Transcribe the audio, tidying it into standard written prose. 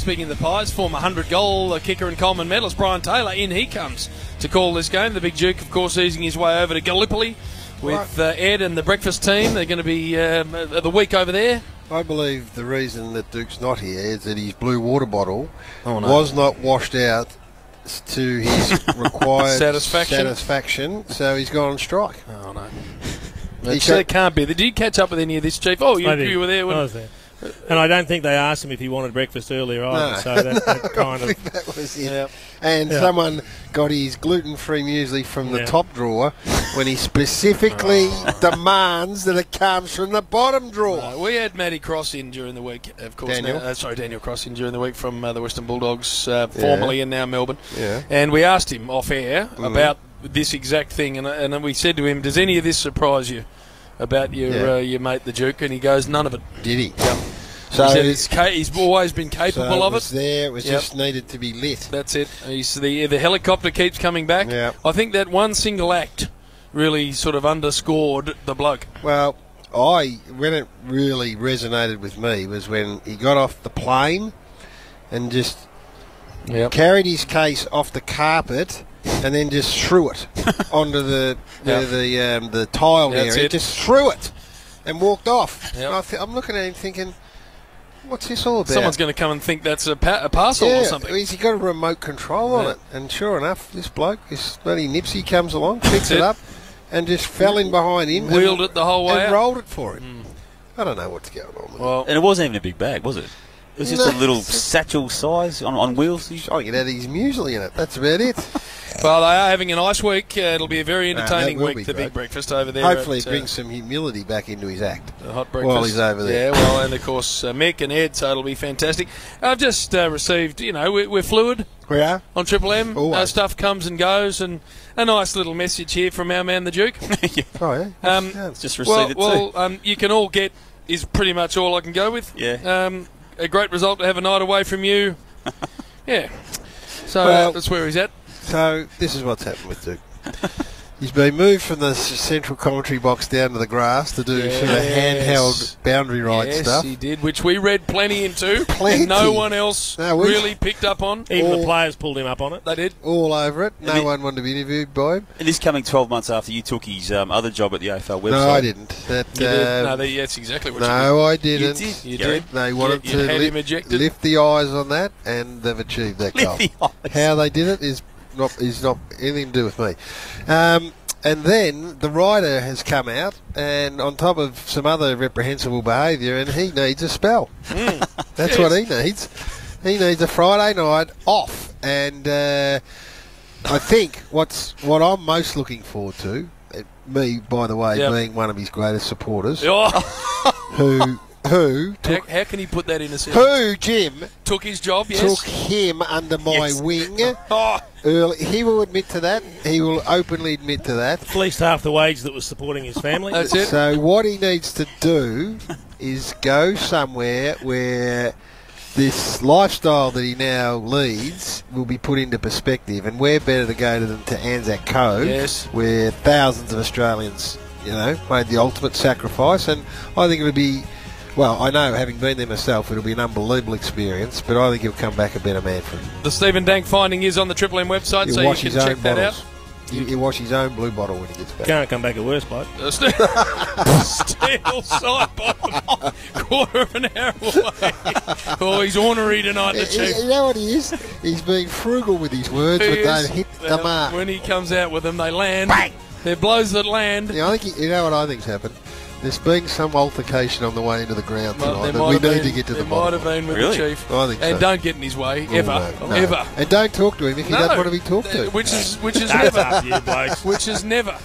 speaking of the Pies, former 100-goal kicker and Coleman medalist Brian Taylor, in he comes to call this game. The Big Duke, of course, easing his way over to Gallipoli with Ed and the breakfast team. They're going to be the week over there. I believe the reason that Duke's not here is that his blue water bottle was not washed out to his required satisfaction, so he's gone on strike. Oh, no. It can't be. Did you catch up with any of this, Chief? Oh, you were there. I was there. And I don't think they asked him if he wanted breakfast earlier either. No. So that kind of... that was it. Yep. And someone got his gluten-free muesli from the top drawer when he specifically demands that it comes from the bottom drawer. We had Matty Cross in during the week, of course. Daniel Cross in during the week from the Western Bulldogs, formerly and now Melbourne. Yeah. And we asked him off-air about this exact thing, and we said to him, does any of this surprise you about your mate the Duke? And he goes, none of it. Did he? Yep. So he said he's always been capable of it. It was just needed to be lit. That's it. The helicopter keeps coming back. Yep. I think that one single act really sort of underscored the bloke. Well, when it really resonated with me was when he got off the plane and just carried his case off the carpet and then just threw it onto the tile area. Just threw it and walked off. Yep. And I'm looking at him thinking, what's this all about? Someone's going to come and think that's a parcel or something. He's got a remote control on it. And sure enough, this bloke, this bloody Nipsey comes along, picks it up, and just fell in behind him. Wheeled it the whole way and out. rolled it for him. I don't know what's going on with it. And it wasn't even a big bag, was it? It was just a little satchel size on wheels. I can add his muesli in it. That's about it. Well, they are having a nice week. It'll be a very entertaining week, the big breakfast over there. Hopefully it brings some humility back into his act. The hot breakfast. While he's over there. Yeah, well, and of course Mick and Ed, so it'll be fantastic. I've just received, we're fluid. We are? On Triple M. Stuff comes and goes, and a nice little message here from our man the Duke. Oh, yeah? Just received it too. You can all get is pretty much all I can go with. Yeah. A great result to have a night away from you. Yeah. So that's where he's at. So this is what's happened with Duke. He's been moved from the central commentary box down to the grass to do sort of handheld boundary right stuff. Yes, he did, which we read plenty into. And no one else really picked up on. Even the players pulled him up on it. They did. All over it. No one wanted to be interviewed by him. And this coming 12 months after you took his other job at the AFL website. No, I didn't. That's exactly what you did. No, I didn't. You did. They wanted to lift the eyes on that, and they've achieved that goal. How they did it is not anything to do with me. And then the rider has come out, and on top of some other reprehensible behaviour, and he needs a spell. That's what he needs. He needs a Friday night off. And I think what I'm most looking forward to, me, by the way, being one of his greatest supporters, how can he put that in a sentence? Who, Jim, took his job, took him under my wing. He will admit to that. He will openly admit to that. Fleeced half the wage that was supporting his family. That's it. So what he needs to do is go somewhere where this lifestyle that he now leads will be put into perspective, and where better to go than to ANZAC Cove, where thousands of Australians, made the ultimate sacrifice. And I think it'll be, well, I know, having been there myself, it'll be an unbelievable experience, but I think he'll come back a better man for him. The Stephen Dank finding is on the Triple M website, so you can check that out. He'll wash his own blue bottle when he gets back. Can't come back a worse bloke. Steel side bottom, quarter of an hour away. Oh, he's ornery tonight, the Chief. You know what he is? He's being frugal with his words, but they hit the mark. When he comes out with them, they land. Bang! They're blows that land. Yeah, I think you know what I think's happened? There's been some altercation on the way into the ground tonight that we need to get to the bottom. There might have been with the Chief. I think so. And don't get in his way, ever. And don't talk to him if he doesn't want to be talked to. Which is never. Which is never.